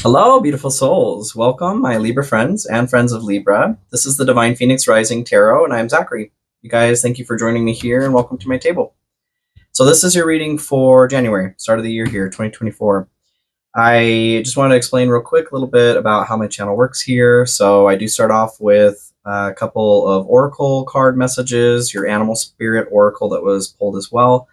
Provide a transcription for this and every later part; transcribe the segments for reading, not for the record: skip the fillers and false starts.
Hello, beautiful souls. Welcome, my Libra friends and friends of Libra. This is the Divine Phoenix Rising Tarot, and I'm Zachary. You guys, thank you for joining me here, and welcome to my table. So this is your reading for January, start of the year here, 2024. I just want to explain real quick a little bit about how my channel works here. So I do start off with a couple of oracle card messages, your animal spirit oracle that was pulled as well,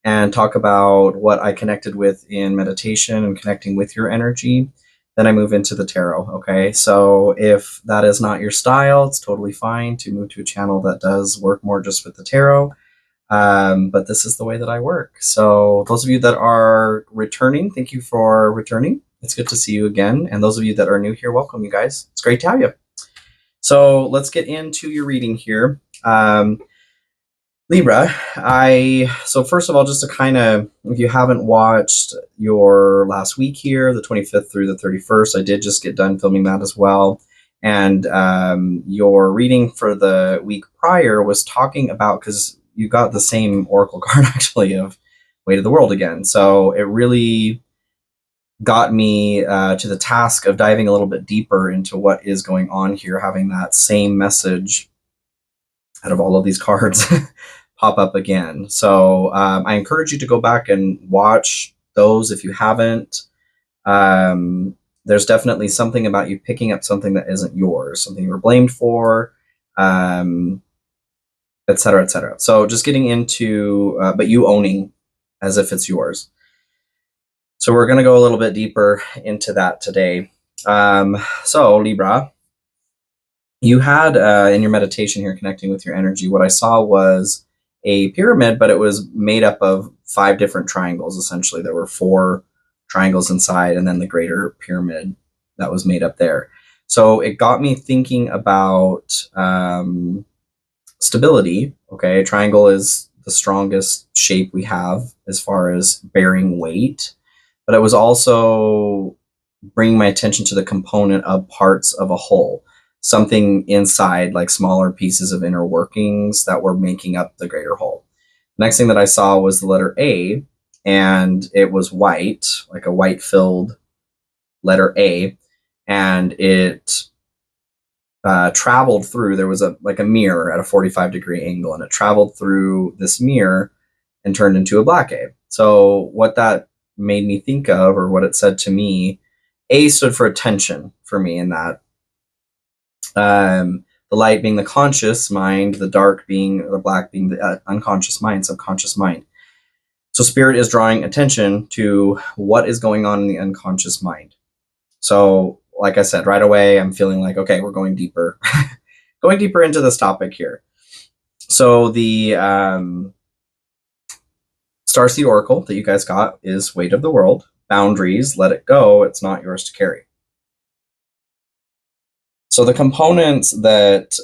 and talk about what I connected with in meditation and connecting with your energy. Then I move into the tarot, okay? So if that is not your style, it's totally fine to move to a channel that does work more just with the tarot. But this is the way that I work. So those of you that are returning, thank you for returning. It's good to see you again. And those of you that are new here, welcome, you guys. It's great to have you. So let's get into your reading here. Libra, so first of all, just to kind of, if you haven't watched your last week here, the 25th through the 31st, I did just get done filming that as well. And your reading for the week prior was talking about, because you got the same oracle card actually of Weight of the World again. So it really got me to the task of diving a little bit deeper into what is going on here, having that same message out of all of these cards pop up again. So I encourage you to go back and watch those if you haven't. There's definitely something about you picking up something that isn't yours, something you were blamed for, etc., etc. So just getting into, but you owning as if it's yours. So we're going to go a little bit deeper into that today. So Libra, you had in your meditation here, connecting with your energy, what I saw was a pyramid, but it was made up of 5 different triangles. Essentially, there were 4 triangles inside, and then the greater pyramid that was made up there. So it got me thinking about stability. Okay, a triangle is the strongest shape we have as far as bearing weight, but it was also bringing my attention to the component of parts of a whole. Something inside, like smaller pieces of inner workings that were making up the greater whole. The next thing that I saw was the letter A, and it was white, like a white filled letter A, and it traveled through, there was like a mirror at a 45-degree angle, and it traveled through this mirror and turned into a black A. So what that made me think of, or what it said to me, A stood for attention for me in that. The light being the conscious mind, the dark being, the black being the unconscious mind, subconscious mind. So spirit is drawing attention to what is going on in the unconscious mind. So like I said, right away, I'm feeling like, okay, we're going deeper, going deeper into this topic here. So the Starseed Oracle that you guys got is Weight of the World, boundaries, let it go, it's not yours to carry. So the components that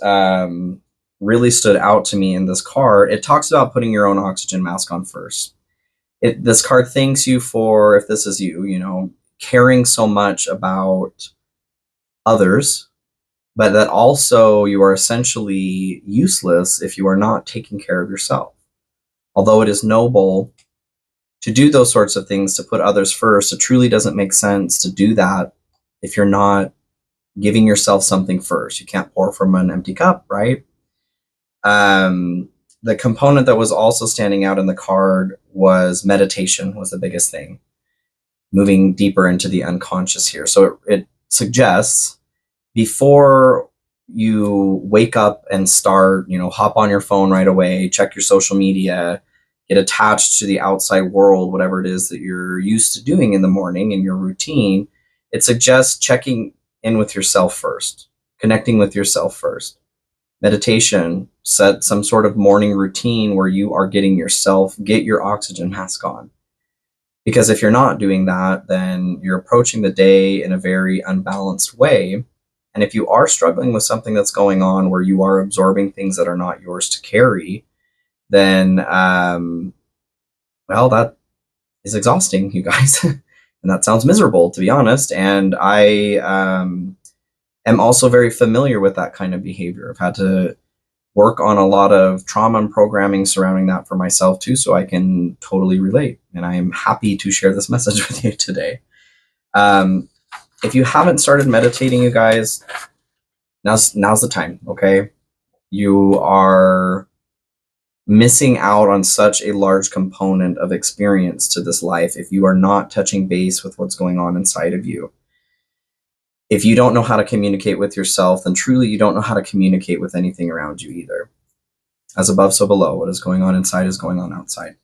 really stood out to me in this card, it talks about putting your own oxygen mask on first. This card thanks you for, if this is you, caring so much about others, but that also you are essentially useless if you are not taking care of yourself. Although it is noble to do those sorts of things, to put others first, it truly doesn't make sense to do that if you're not giving yourself something first. You can't pour from an empty cup, right? The component that was also standing out in the card was meditation was the biggest thing. Moving deeper into the unconscious here. So it suggests before you wake up and start, hop on your phone right away, check your social media, get attached to the outside world, whatever it is that you're used to doing in the morning in your routine, it suggests checking in with yourself first, connecting with yourself first. Meditation, set some sort of morning routine where you are get your oxygen mask on. Because if you're not doing that, then you're approaching the day in a very unbalanced way. And if you are struggling with something that's going on where you are absorbing things that are not yours to carry, then, well, that is exhausting, you guys. And that sounds miserable, to be honest. And I am also very familiar with that kind of behavior. I've had to work on a lot of trauma and programming surrounding that for myself too, so I can totally relate. And I am happy to share this message with you today. If you haven't started meditating, you guys, now's the time, okay? You are missing out on such a large component of experience to this life if you are not touching base with what's going on inside of you. If you don't know how to communicate with yourself, then truly you don't know how to communicate with anything around you either. As above, so below. What is going on inside is going on outside.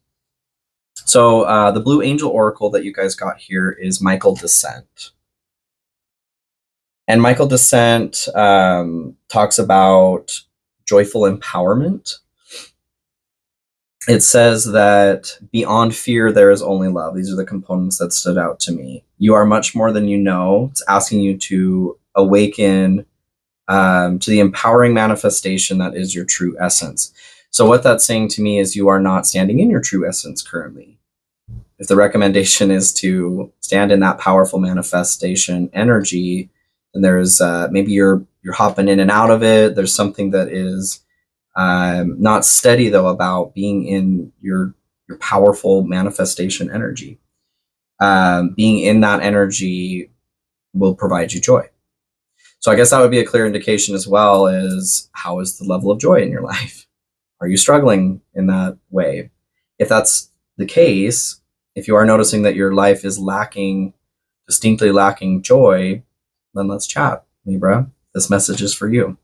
So the Blue Angel Oracle that you guys got here is Michael Descent. And Michael Descent talks about joyful empowerment. It says that beyond fear, there is only love. These are the components that stood out to me. You are much more than you know. It's asking you to awaken to the empowering manifestation that is your true essence. So what that's saying to me is you are not standing in your true essence currently. If the recommendation is to stand in that powerful manifestation energy, then there's maybe you're hopping in and out of it. There's something that is not steady though about being in your powerful manifestation energy. Being in that energy will provide you joy. So I guess that would be a clear indication as well as how is the level of joy in your life? Are you struggling in that way? If that's the case, if you are noticing that your life is distinctly lacking joy, then let's chat, Libra. This message is for you.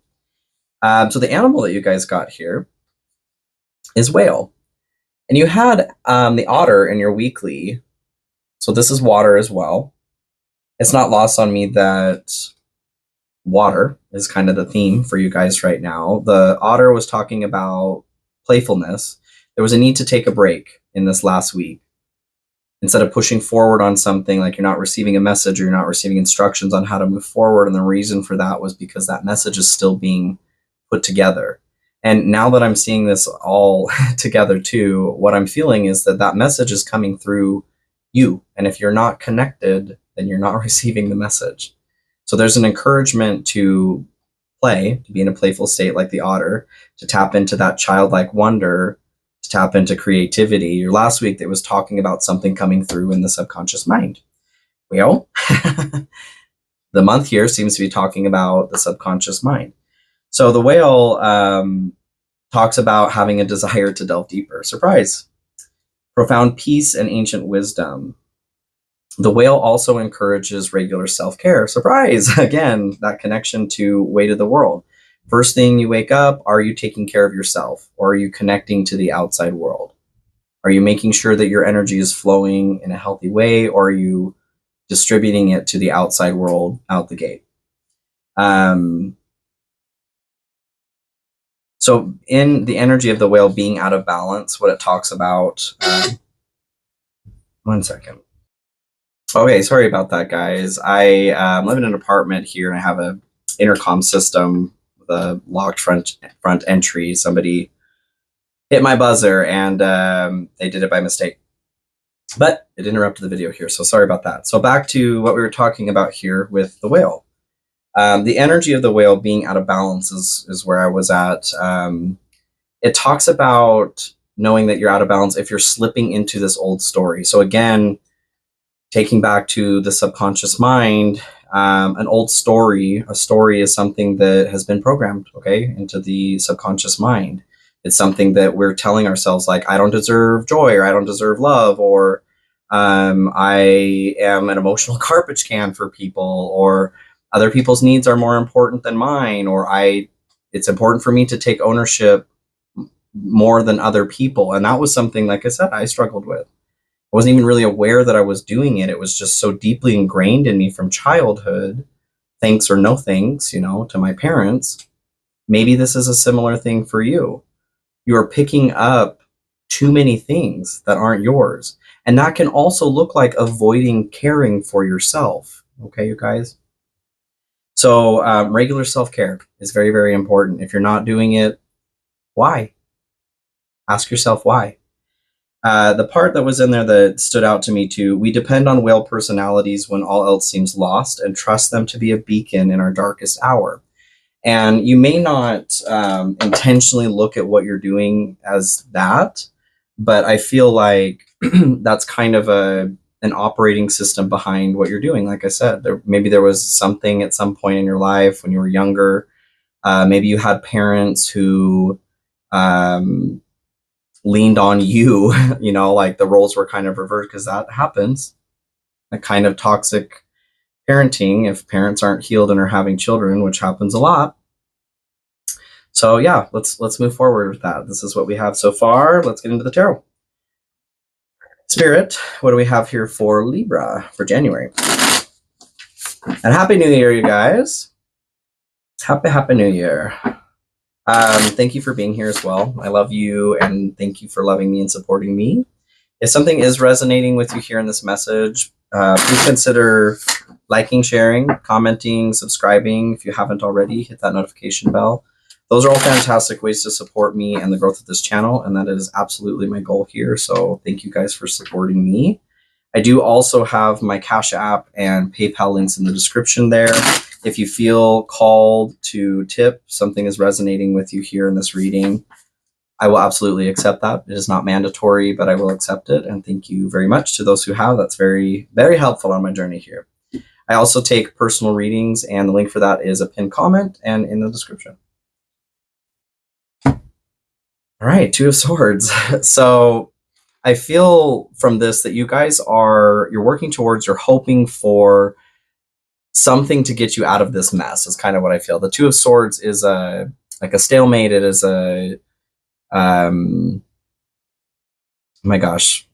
So the animal that you guys got here is whale. And you had the otter in your weekly. So this is water as well. It's not lost on me that water is kind of the theme for you guys right now. The otter was talking about playfulness. There was a need to take a break in this last week. Instead of pushing forward on something, like you're not receiving a message or you're not receiving instructions on how to move forward. And the reason for that was because that message is still being put together. And now that I'm seeing this all together too, what I'm feeling is that message is coming through you. And if you're not connected, then you're not receiving the message. So there's an encouragement to play, to be in a playful state like the otter, to tap into that childlike wonder, to tap into creativity. Last week, that was talking about something coming through in the subconscious mind. Well, the month here seems to be talking about the subconscious mind. So the whale talks about having a desire to delve deeper. Surprise! Profound peace and ancient wisdom. The whale also encourages regular self-care. Surprise! Again, that connection to weight of the world. First thing you wake up, are you taking care of yourself? Or are you connecting to the outside world? Are you making sure that your energy is flowing in a healthy way? Or are you distributing it to the outside world out the gate? So in the energy of the whale being out of balance, what it talks about... one second. Okay, sorry about that, guys. I live in an apartment here, and I have a intercom system with a locked front entry. Somebody hit my buzzer, and they did it by mistake. But it interrupted the video here, so sorry about that. So back to what we were talking about here with the whale. The energy of the whale being out of balance is where I was at. It talks about knowing that you're out of balance if you're slipping into this old story. So again, taking back to the subconscious mind, an old story, a story is something that has been programmed, okay, into the subconscious mind. It's something that we're telling ourselves, like, I don't deserve joy, or I don't deserve love, or I am an emotional garbage can for people, or other people's needs are more important than mine, or it's important for me to take ownership more than other people. And that was something, like I said, I struggled with. I wasn't even really aware that I was doing it. It was just so deeply ingrained in me from childhood, thanks or no thanks, to my parents. Maybe this is a similar thing for you. You are picking up too many things that aren't yours. And that can also look like avoiding caring for yourself. Okay, you guys? So regular self-care is very, very important. If you're not doing it, why? Ask yourself why. The part that was in there that stood out to me too, we depend on whale personalities when all else seems lost and trust them to be a beacon in our darkest hour. And you may not intentionally look at what you're doing as that, but I feel like that's kind of a an operating system behind what you're doing. Like I said, maybe there was something at some point in your life when you were younger. Maybe you had parents who leaned on you, you know, like the roles were kind of reversed, because that happens. A kind of toxic parenting if parents aren't healed and are having children, which happens a lot. So yeah, let's move forward with that. This is what we have so far. Let's get into the tarot. Spirit, what do we have here for Libra for January? And Happy New Year, you guys. Happy New Year. Thank you for being here as well. I love you, and thank you for loving me and supporting me. If something is resonating with you here in this message, please consider liking, sharing, commenting, subscribing. If you haven't already, hit that notification bell. Those are all fantastic ways to support me and the growth of this channel, and that is absolutely my goal here. So thank you guys for supporting me. I do also have my Cash App and PayPal links in the description there. If you feel called to tip, something is resonating with you here in this reading, I will absolutely accept that. It is not mandatory, but I will accept it. And thank you very much to those who have. That's very, very helpful on my journey here. I also take personal readings, and the link for that is a pinned comment and in the description. All right, Two of Swords. So I feel from this that you guys you're working towards, you're hoping for something to get you out of this mess is kind of what I feel. The Two of Swords is like a stalemate. It is a, oh my gosh,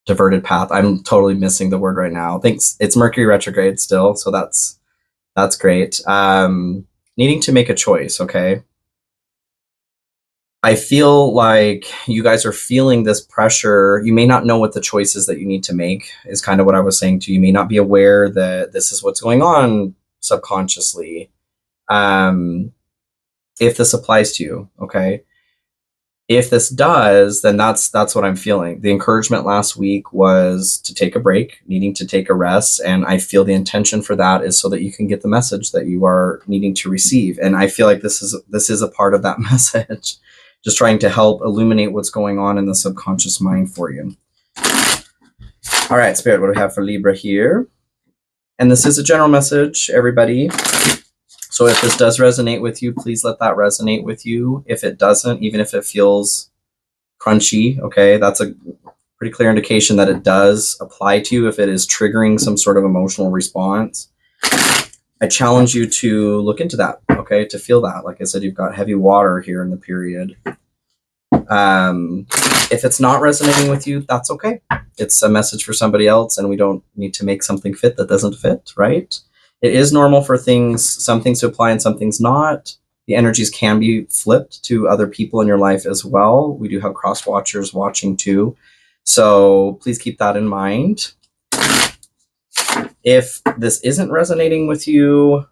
diverted path. I'm totally missing the word right now. I think it's Mercury retrograde still, so that's great. Needing to make a choice, okay? I feel like you guys are feeling this pressure. You may not know what the choice is that you need to make, is kind of what I was saying to you. You may not be aware that this is what's going on subconsciously. If this applies to you, okay? If this does, then that's what I'm feeling. The encouragement last week was to take a break, needing to take a rest. And I feel the intention for that is so that you can get the message that you are needing to receive. And I feel like this is a part of that message. Just trying to help illuminate what's going on in the subconscious mind for you. All right, Spirit, what do we have for Libra here? And this is a general message, everybody. So if this does resonate with you, please let that resonate with you. If it doesn't, even if it feels crunchy, okay, that's a pretty clear indication that it does apply to you if it is triggering some sort of emotional response. I challenge you to look into that, okay, to feel that. Like I said, you've got heavy water here in the period. If it's not resonating with you, that's okay. It's a message for somebody else, and we don't need to make something fit that doesn't fit, right? It is normal for some things to apply and some things not. The energies can be flipped to other people in your life as well. We do have cross watchers watching too. So please keep that in mind. If this isn't resonating with you,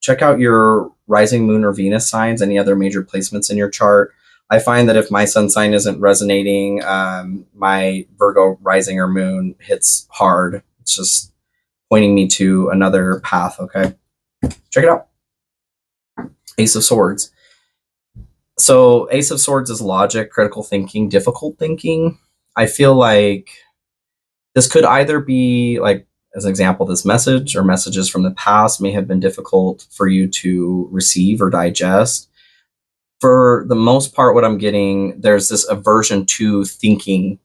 check out your rising moon or Venus signs, any other major placements in your chart. I find that if my sun sign isn't resonating, my Virgo rising or moon hits hard. It's just pointing me to another path, okay? Check it out. Ace of Swords. So Ace of Swords is logic, critical thinking, difficult thinking. I feel like this could either be, like, as an example, this message or messages from the past may have been difficult for you to receive or digest. For the most part, what I'm getting, there's this aversion to thinking,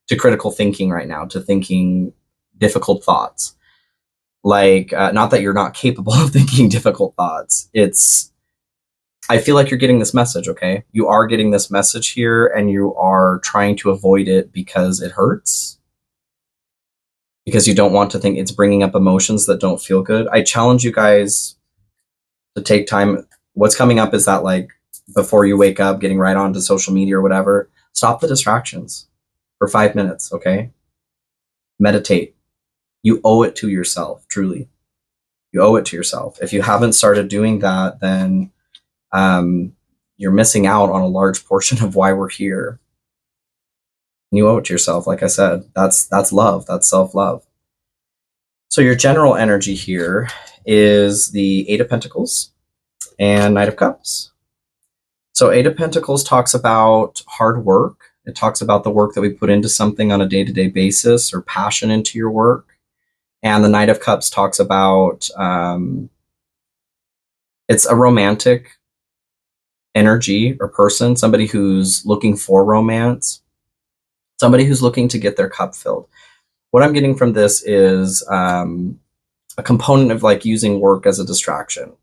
to critical thinking right now, to thinking difficult thoughts. Like, not that you're not capable of thinking difficult thoughts. I feel like you're getting this message, okay? You are getting this message here, and you are trying to avoid it because it hurts. Because you don't want to think it's bringing up emotions that don't feel good. I challenge you guys to take time. What's coming up is that, like, before you wake up, getting right onto social media or whatever, stop the distractions for 5 minutes, okay? Meditate. You owe it to yourself, truly. You owe it to yourself. If you haven't started doing that, then you're missing out on a large portion of why we're here. You owe it to yourself. Like I said, that's love. That's self-love. So your general energy here is the Eight of Pentacles and Knight of Cups. So Eight of Pentacles talks about hard work. It talks about the work that we put into something on a day-to-day basis, or passion into your work. And the Knight of Cups talks about it's a romantic energy or person, somebody who's looking for romance, somebody who's looking to get their cup filled. What I'm getting from this is a component of like using work as a distraction.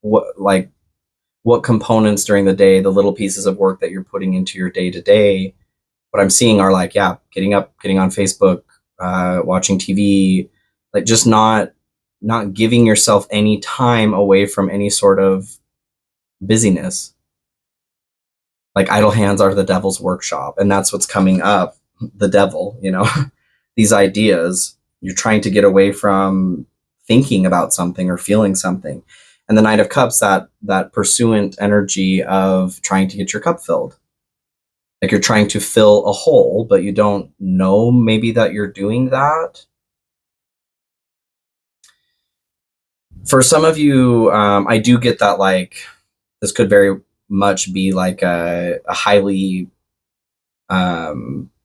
What components during the day, the little pieces of work that you're putting into your day to day, what I'm seeing are like, yeah, getting up, getting on Facebook, watching TV, like just not giving yourself any time away from any sort of busyness. Like idle hands are the devil's workshop, and that's what's coming up. The devil, these ideas, you're trying to get away from thinking about something or feeling something. And the Knight of Cups, that pursuant energy of trying to get your cup filled. Like you're trying to fill a hole, but you don't know maybe that you're doing that. For some of you, I do get that, like, this could very much be like a highly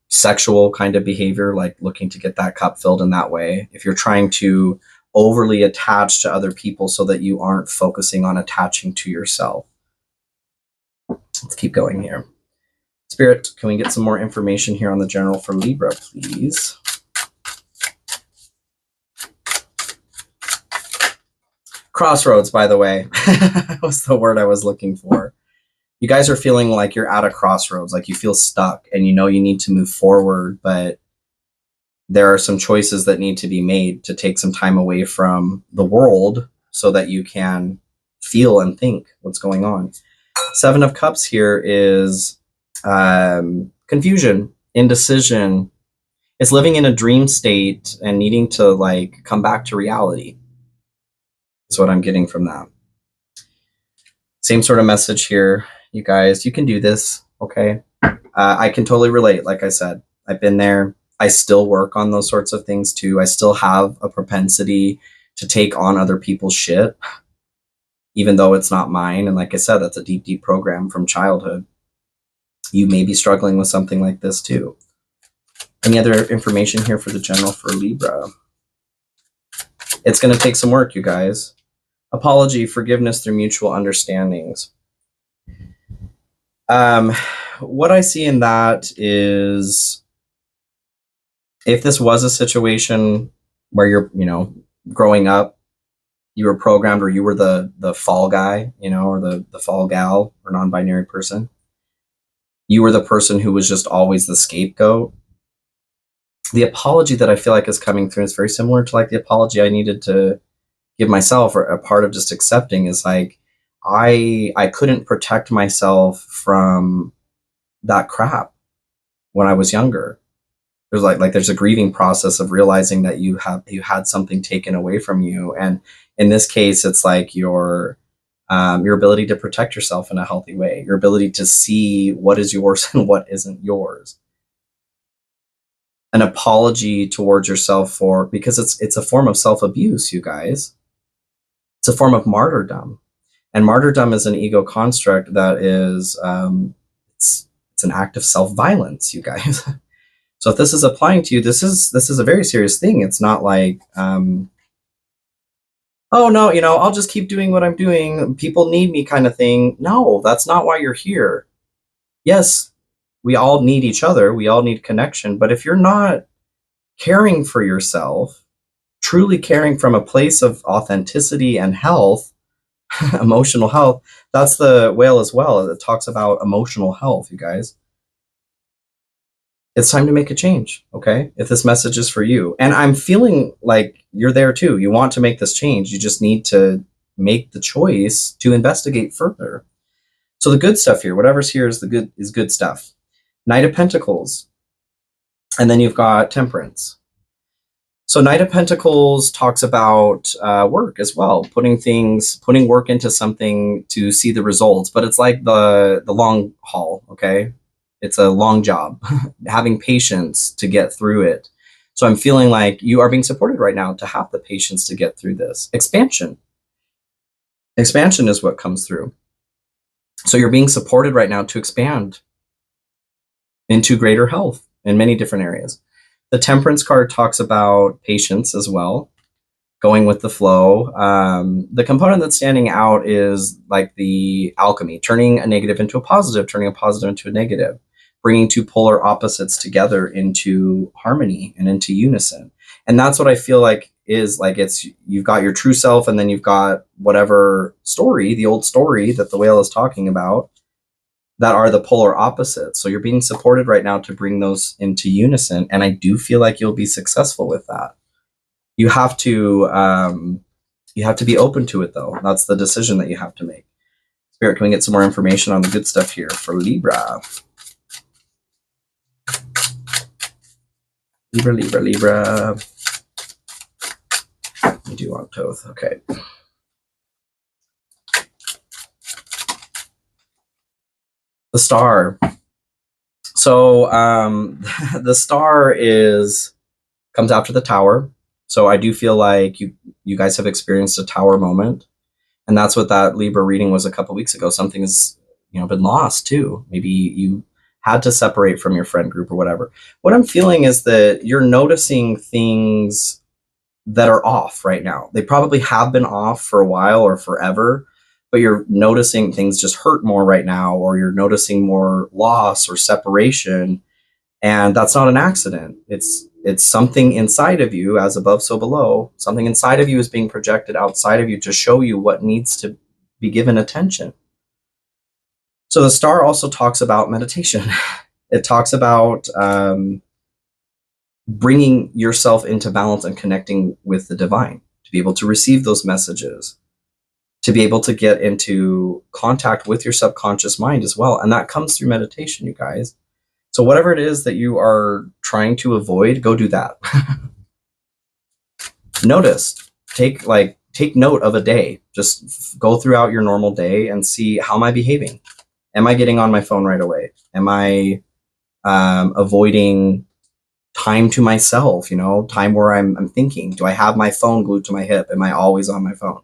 sexual kind of behavior, like looking to get that cup filled in that way. If you're trying to overly attach to other people so that you aren't focusing on attaching to yourself. Let's keep going here. Spirit, can we get some more information here on the general for Libra, please? Crossroads, by the way, was the word I was looking for. You guys are feeling like you're at a crossroads, like you feel stuck and you need to move forward, but there are some choices that need to be made to take some time away from the world so that you can feel and think what's going on. Seven of Cups here is confusion, indecision. It's living in a dream state and needing to like come back to reality. Is what I'm getting from that. Same sort of message here, you guys. You can do this, okay? I can totally relate. Like I said, I've been there. I still work on those sorts of things too. I still have a propensity to take on other people's shit, even though it's not mine. And like I said, that's a deep, deep program from childhood. You may be struggling with something like this too. Any other information here for the general for Libra? It's going to take some work, you guys. Apology, forgiveness through mutual understandings. What I see in that is, if this was a situation where you're, growing up, you were programmed, or you were the fall guy, or the fall gal, or non-binary person, you were the person who was just always the scapegoat. The apology that I feel like is coming through is very similar to like the apology I needed to give myself, or a part of just accepting is like, I couldn't protect myself from that crap when I was younger. There's like there's a grieving process of realizing that you had something taken away from you, and in this case, it's like your ability to protect yourself in a healthy way, your ability to see what is yours and what isn't yours. An apology towards yourself because it's a form of self-abuse, you guys. It's a form of martyrdom, and martyrdom is an ego construct that is it's an act of self-violence, you guys. So if this is applying to you, this is a very serious thing. It's not like, oh no, I'll just keep doing what I'm doing. People need me kind of thing. No, that's not why you're here. Yes, we all need each other. We all need connection. But if you're not caring for yourself, truly caring from a place of authenticity and health, emotional health, that's the whale as well. It talks about emotional health, you guys. It's time to make a change, okay? If this message is for you. And I'm feeling like you're there too. You want to make this change. You just need to make the choice to investigate further. So the good stuff here, whatever's here is good stuff. Knight of Pentacles. And then you've got Temperance. So Knight of Pentacles talks about work as well, putting work into something to see the results, but it's like the long haul, okay? It's a long job, having patience to get through it. So I'm feeling like you are being supported right now to have the patience to get through this. Expansion is what comes through. So you're being supported right now to expand into greater health in many different areas. The Temperance card talks about patience as well, going with the flow. The component that's standing out is like the alchemy, turning a negative into a positive, turning a positive into a negative, bringing two polar opposites together into harmony and into unison. And that's what I feel like is like, it's, you've got your true self, and then you've got whatever story, the old story that the whale is talking about, that are the polar opposites. So you're being supported right now to bring those into unison. And I do feel like you'll be successful with that. You have to be open to it, though. That's the decision that you have to make. Spirit, can we get some more information on the good stuff here for Libra? Libra. We do want Toth. Okay. The Star. So the Star comes after the Tower. So I do feel like you guys have experienced a Tower moment, and that's what that Libra reading was a couple weeks ago. Something has been lost too. Maybe you had to separate from your friend group or whatever. What I'm feeling is that you're noticing things that are off right now. They probably have been off for a while or forever, but you're noticing things just hurt more right now, or you're noticing more loss or separation. And that's not an accident. It's something inside of you, as above, so below. Something inside of you is being projected outside of you to show you what needs to be given attention. So the Star also talks about meditation. It talks about bringing yourself into balance and connecting with the divine, to be able to receive those messages, to be able to get into contact with your subconscious mind as well. And that comes through meditation, you guys. So whatever it is that you are trying to avoid, go do that. Notice, take note of a day. Just go throughout your normal day and see, how am I behaving? Am I getting on my phone right away? Am I avoiding time to myself, time where I'm thinking? Do I have my phone glued to my hip? Am I always on my phone?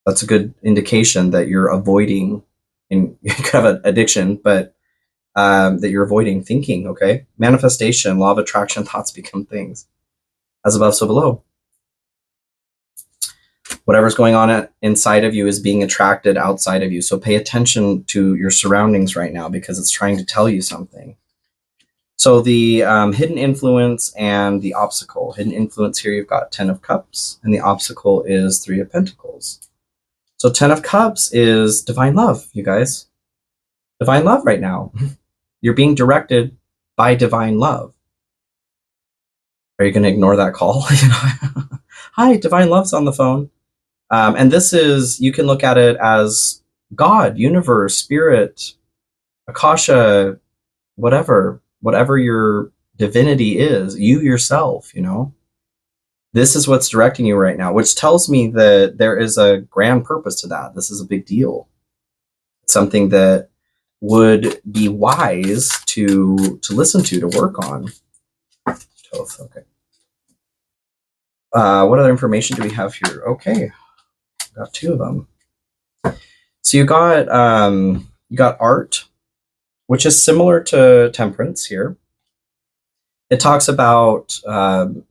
That's a good indication that you're avoiding, and you could have an addiction, but that you're avoiding thinking, okay? Manifestation, law of attraction, thoughts become things. As above, so below. Whatever's going on inside of you is being attracted outside of you. So pay attention to your surroundings right now, because it's trying to tell you something. So the hidden influence and the obstacle. Hidden influence here, you've got 10 of Cups, and the obstacle is 3 of Pentacles. So 10 of Cups is divine love, you guys. Divine love right now. You're being directed by divine love. Are you going to ignore that call? Hi, divine love's on the phone. And this is, you can look at it as God, universe, spirit, Akasha, whatever your divinity is, you yourself, This is what's directing you right now, which tells me that there is a grand purpose to that. This is a big deal. It's something that would be wise to listen to work on. Okay. What other information do we have here? Okay, got 2 of them. So you got art, which is similar to Temperance here. It talks about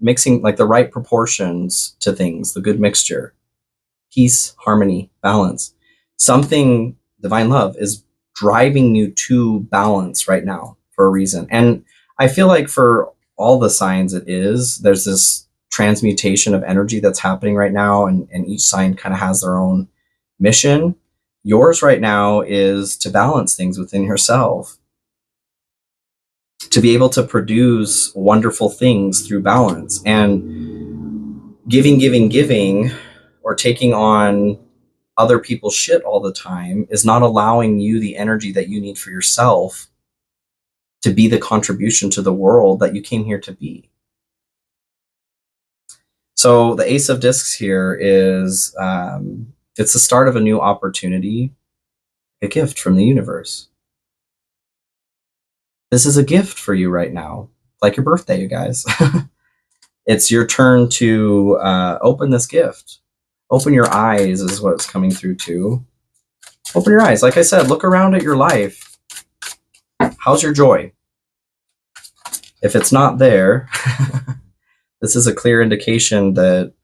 mixing like the right proportions to things, the good mixture, peace, harmony, balance. Something, divine love, is driving you to balance right now for a reason. And I feel like for all the signs there's this transmutation of energy that's happening right now, and each sign kind of has their own mission. Yours right now is to balance things within yourself, to be able to produce wonderful things through balance. And giving, or taking on other people's shit all the time is not allowing you the energy that you need for yourself to be the contribution to the world that you came here to be. So the Ace of Discs here is, it's the start of a new opportunity, a gift from the universe. This is a gift for you right now, like your birthday, you guys. It's your turn to open this gift. Open your eyes is what it's coming through to. Open your eyes. Like I said, look around at your life. How's your joy? If it's not there, this is a clear indication that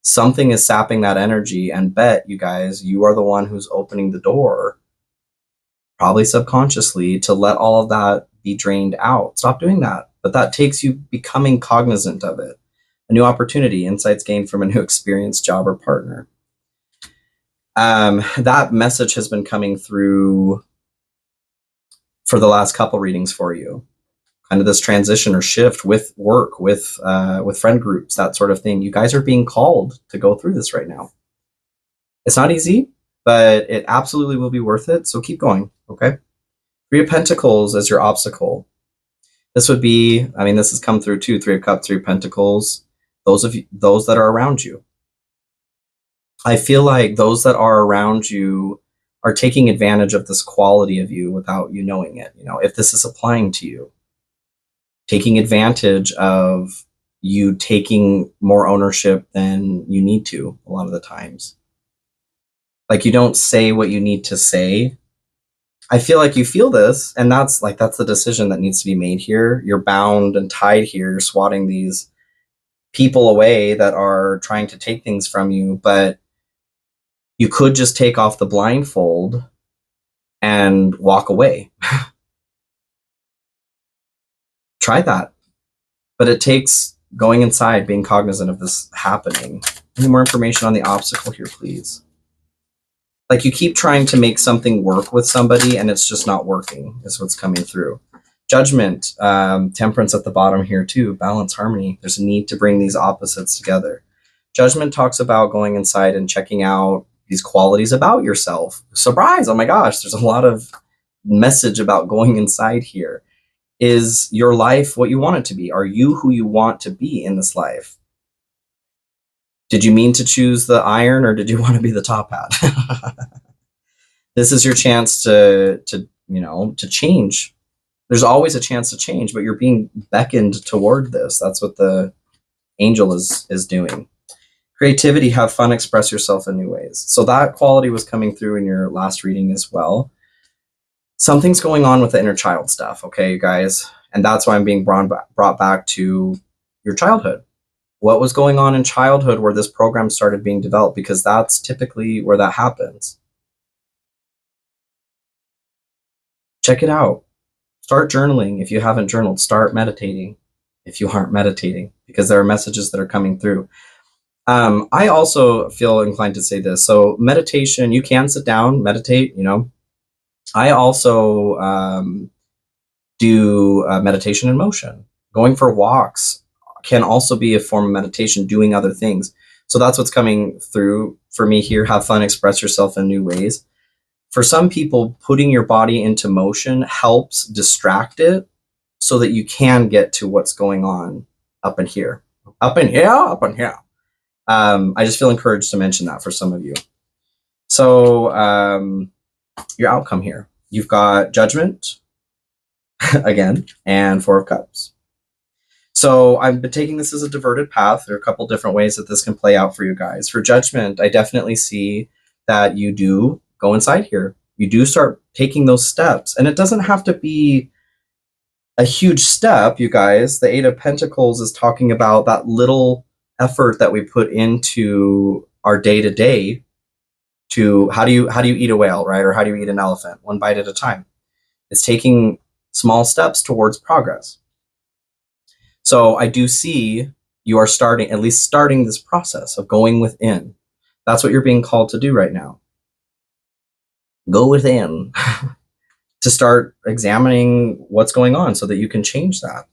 something is sapping that energy, and bet you guys, you are the one who's opening the door, probably subconsciously, to let all of that be drained out. Stop doing that. But that takes you becoming cognizant of it. A new opportunity, insights gained from a new experience, job, or partner. That message has been coming through for the last couple readings for you. Kind of this transition or shift with work, with friend groups, that sort of thing. You guys are being called to go through this right now. It's not easy, but it absolutely will be worth it. So keep going, okay? Three of Pentacles as your obstacle. This would be, I mean, this has come through too. Three of Cups, Three of Pentacles. Those that are around you. I feel like those that are around you are taking advantage of this quality of you without you knowing it. You know, if this is applying to you, taking advantage of you taking more ownership than you need to a lot of the times. Like, you don't say what you need to say. I feel like you feel this, and that's the decision that needs to be made here. You're bound and tied here. You're swatting these people away that are trying to take things from you, but you could just take off the blindfold and walk away. Try that. But it takes going inside, being cognizant of this happening. Any more information on the obstacle here, please? Like, you keep trying to make something work with somebody and it's just not working, is what's coming through. Judgment, temperance at the bottom here too, balance, harmony. There's a need to bring these opposites together. Judgment talks about going inside and checking out these qualities about yourself. Surprise, oh my gosh, there's a lot of message about going inside here. Is your life what you want it to be? Are you who you want to be in this life? Did you mean to choose the iron, or did you want to be the top hat? This is your chance to change. There's always a chance to change, but you're being beckoned toward this. That's what the angel is doing. Creativity, have fun, express yourself in new ways. So that quality was coming through in your last reading as well. Something's going on with the inner child stuff, okay, you guys? And that's why I'm being brought back to your childhood. What was going on in childhood where this program started being developed? Because that's typically where that happens. Check it out. Start journaling. If you haven't journaled, start meditating if you aren't meditating, because there are messages that are coming through. I also feel inclined to say this. So meditation, you can sit down, meditate, I also do meditation in motion. Going for walks can also be a form of meditation, doing other things. So that's what's coming through for me here. Have fun, express yourself in new ways. For some people, putting your body into motion helps distract it so that you can get to what's going on up in here. Up in here, up in here. I just feel encouraged to mention that for some of you. So your outcome here. You've got Judgment, again, and Four of Cups. So I've been taking this as a diverted path. There are a couple different ways that this can play out for you guys. For Judgment, I definitely see that you do go inside here. You do start taking those steps. And it doesn't have to be a huge step, you guys. The Eight of Pentacles is talking about that little effort that we put into our day-to-day to how do you eat a whale, right? Or how do you eat an elephant? One bite at a time. It's taking small steps towards progress. So I do see you are starting this process of going within. That's what you're being called to do right now. Go within to start examining what's going on so that you can change that.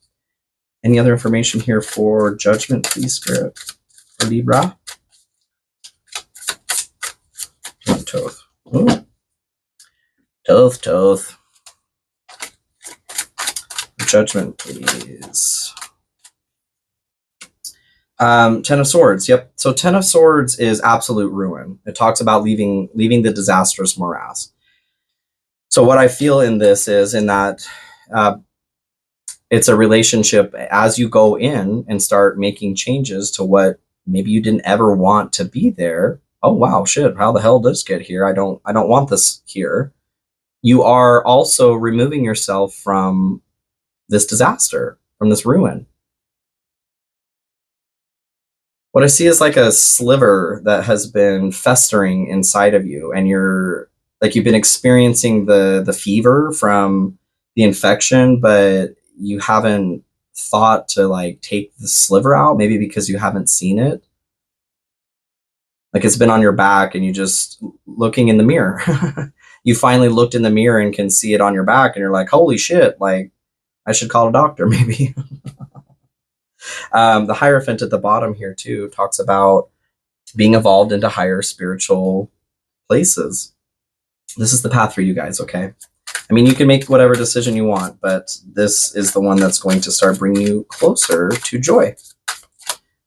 Any other information here for Judgment, please, Spirit? For Libra? Toth. Ooh. Toth. Judgment, please. Ten of Swords. Yep. So Ten of Swords is absolute ruin. It talks about leaving the disastrous morass. So what I feel in this is in that it's a relationship as you go in and start making changes to what maybe you didn't ever want to be there. Oh wow, shit! How the hell did this get here? I don't want this here. you are also removing yourself from this disaster, from this ruin. What I see is like a sliver that has been festering inside of you, and you've been experiencing the fever from the infection, but you haven't thought to like take the sliver out, maybe because you haven't seen it. Like it's been on your back and you just looking in the mirror. You finally looked in the mirror and can see it on your back, and you're like, holy shit, like I should call a doctor maybe. The Hierophant at the bottom here too talks about being evolved into higher spiritual places. This is the path for you guys, okay? I mean, you can make whatever decision you want, but this is the one that's going to start bringing you closer to joy.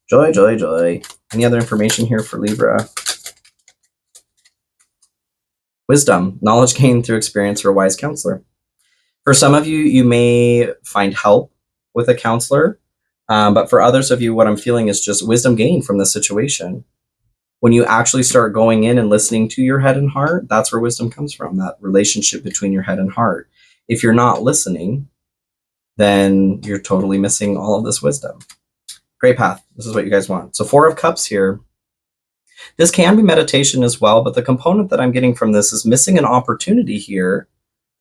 Joy, joy, joy. Any other information here for Libra? Wisdom, knowledge gained through experience or a wise counselor. For some of you, you may find help with a counselor, but for others of you, what I'm feeling is just wisdom gained from the situation. When you actually start going in and listening to your head and heart, that's where wisdom comes from, that relationship between your head and heart. If you're not listening, then you're totally missing all of this wisdom. Great path. This is what you guys want. So 4 of Cups here. This can be meditation as well, but the component that I'm getting from this is missing an opportunity here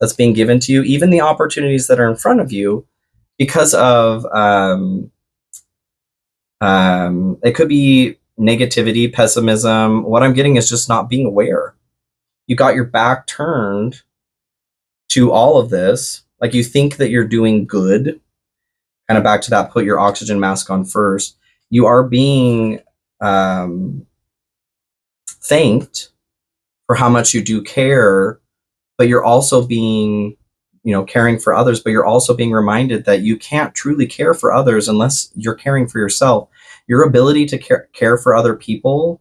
that's being given to you, even the opportunities that are in front of you, because of it could be negativity, pessimism. What I'm getting is just not being aware. You got your back turned to all of this. Like you think that you're doing good. Kind of back to that, put your oxygen mask on first. You are being thanked for how much you do care, but you're also being, caring for others, but you're also being reminded that you can't truly care for others unless you're caring for yourself. Your ability to care for other people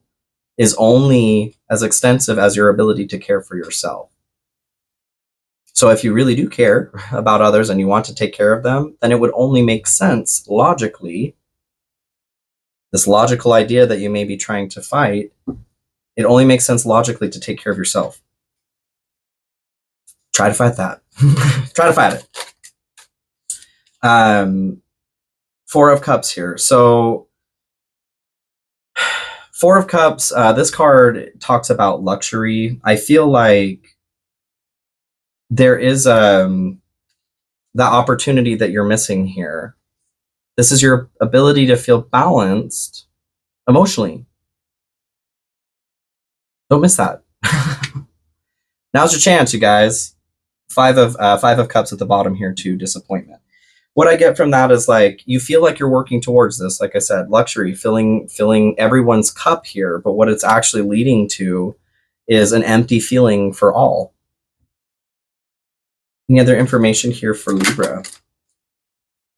is only as extensive as your ability to care for yourself. So if you really do care about others and you want to take care of them, then it would only make sense logically, this logical idea that you may be trying to fight, it only makes sense logically to take care of yourself. Try to fight that. Try to fight it. 4 of Cups here. So 4 of Cups, this card talks about luxury. I feel like there is the opportunity that you're missing here. This is your ability to feel balanced emotionally. Don't miss that. Now's your chance, you guys. 5 of Cups at the bottom here too, disappointment. What I get from that is like, you feel like you're working towards this, like I said, luxury, filling everyone's cup here, but what it's actually leading to is an empty feeling for all. Any other information here for Libra?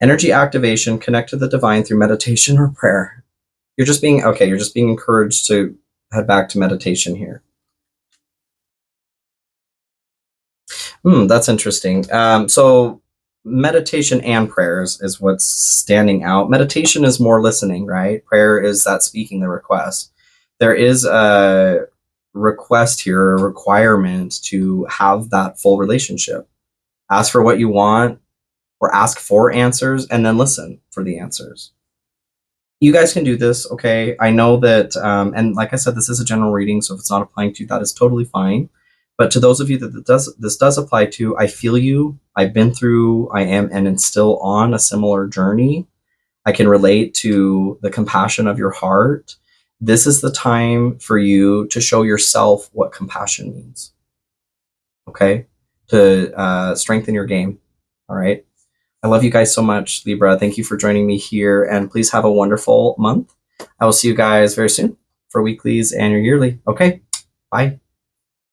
Energy activation, connect to the divine through meditation or prayer. You're just being encouraged to head back to meditation here. That's interesting. So meditation and prayers is what's standing out. Meditation is more listening, right? Prayer is that speaking the request. There is a request here, a requirement to have that full relationship. Ask for what you want, or ask for answers, and then listen for the answers. You guys can do this, okay? I know that, and like I said, this is a general reading, so if it's not applying to you, that is totally fine. But to those of you that this does apply to, I feel you. I've been through, I am, and still on a similar journey. I can relate to the compassion of your heart. This is the time for you to show yourself what compassion means, okay? To strengthen your game, all right? I love you guys so much, Libra. Thank you for joining me here, and please have a wonderful month. I will see you guys very soon for weeklies and your yearly. Okay, bye.